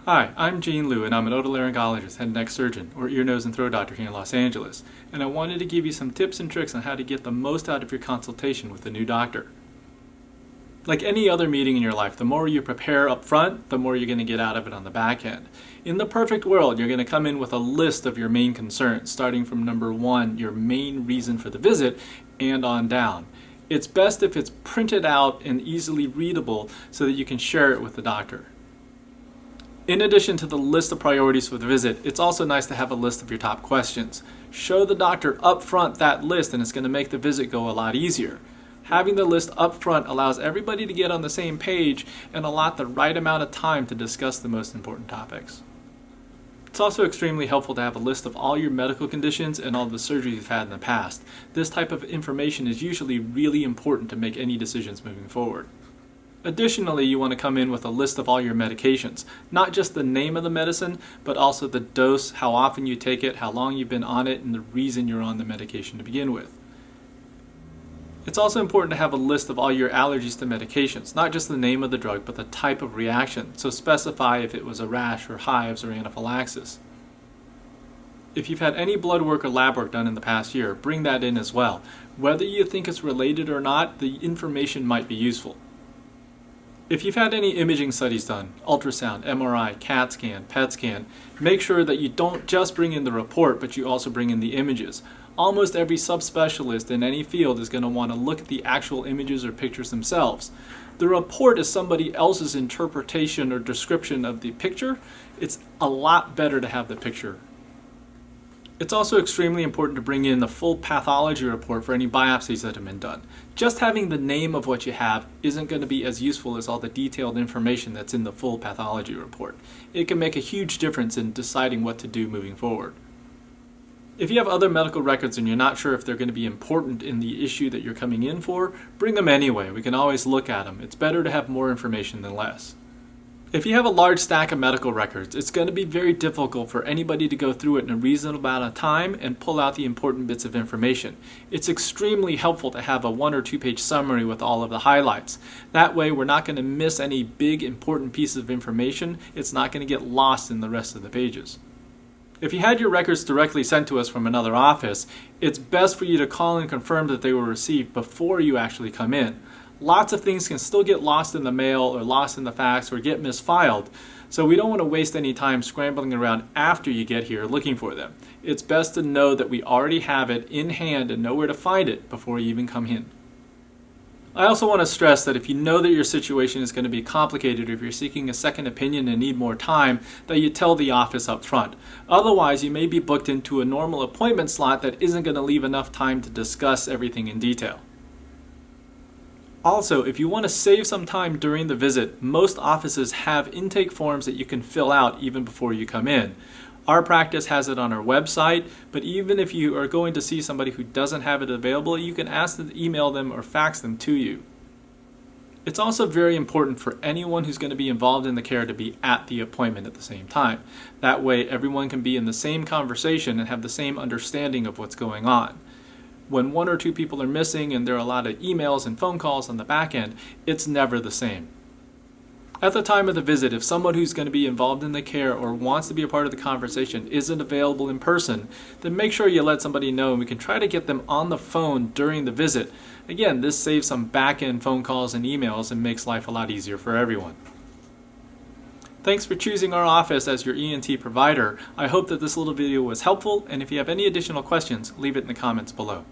Hi, I'm Gene Liu and I'm an otolaryngologist, head and neck surgeon, or ear, nose, and throat doctor here in Los Angeles, and I wanted to give you some tips and tricks on how to get the most out of your consultation with a new doctor. Like any other meeting in your life, the more you prepare up front, the more you're going to get out of it on the back end. In the perfect world, you're going to come in with a list of your main concerns, starting from number 1, your main reason for the visit, and on down. It's best if it's printed out and easily readable so that you can share it with the doctor. In addition to the list of priorities for the visit, it's also nice to have a list of your top questions. Show the doctor up front that list and it's going to make the visit go a lot easier. Having the list up front allows everybody to get on the same page and allot the right amount of time to discuss the most important topics. It's also extremely helpful to have a list of all your medical conditions and all the surgeries you've had in the past. This type of information is usually really important to make any decisions moving forward. Additionally, you want to come in with a list of all your medications, not just the name of the medicine, but also the dose, how often you take it, how long you've been on it, and the reason you're on the medication to begin with. It's also important to have a list of all your allergies to medications, not just the name of the drug, but the type of reaction, so specify if it was a rash or hives or anaphylaxis. If you've had any blood work or lab work done in the past year, bring that in as well. Whether you think it's related or not, the information might be useful. If you've had any imaging studies done, ultrasound, MRI, CAT scan, PET scan, make sure that you don't just bring in the report, but you also bring in the images. Almost every subspecialist in any field is going to want to look at the actual images or pictures themselves. The report is somebody else's interpretation or description of the picture. It's a lot better to have the picture. It's also extremely important to bring in the full pathology report for any biopsies that have been done. Just having the name of what you have isn't going to be as useful as all the detailed information that's in the full pathology report. It can make a huge difference in deciding what to do moving forward. If you have other medical records and you're not sure if they're going to be important in the issue that you're coming in for, bring them anyway. We can always look at them. It's better to have more information than less. If you have a large stack of medical records, it's going to be very difficult for anybody to go through it in a reasonable amount of time and pull out the important bits of information. It's extremely helpful to have a 1 or 2 page summary with all of the highlights. That way we're not going to miss any big important pieces of information. It's not going to get lost in the rest of the pages. If you had your records directly sent to us from another office, it's best for you to call and confirm that they were received before you actually come in. Lots of things can still get lost in the mail or lost in the fax or get misfiled, so we don't want to waste any time scrambling around after you get here looking for them. It's best to know that we already have it in hand and know where to find it before you even come in. I also want to stress that if you know that your situation is going to be complicated or if you're seeking a second opinion and need more time, that you tell the office up front. Otherwise, you may be booked into a normal appointment slot that isn't going to leave enough time to discuss everything in detail. Also, if you want to save some time during the visit, most offices have intake forms that you can fill out even before you come in. Our practice has it on our website, but even if you are going to see somebody who doesn't have it available, you can ask them to email them or fax them to you. It's also very important for anyone who's going to be involved in the care to be at the appointment at the same time. That way everyone can be in the same conversation and have the same understanding of what's going on. When 1 or 2 people are missing and there are a lot of emails and phone calls on the back end, it's never the same. At the time of the visit, if someone who's going to be involved in the care or wants to be a part of the conversation isn't available in person, then make sure you let somebody know and we can try to get them on the phone during the visit. Again, this saves some back-end phone calls and emails and makes life a lot easier for everyone. Thanks for choosing our office as your ENT provider. I hope that this little video was helpful, and if you have any additional questions, leave it in the comments below.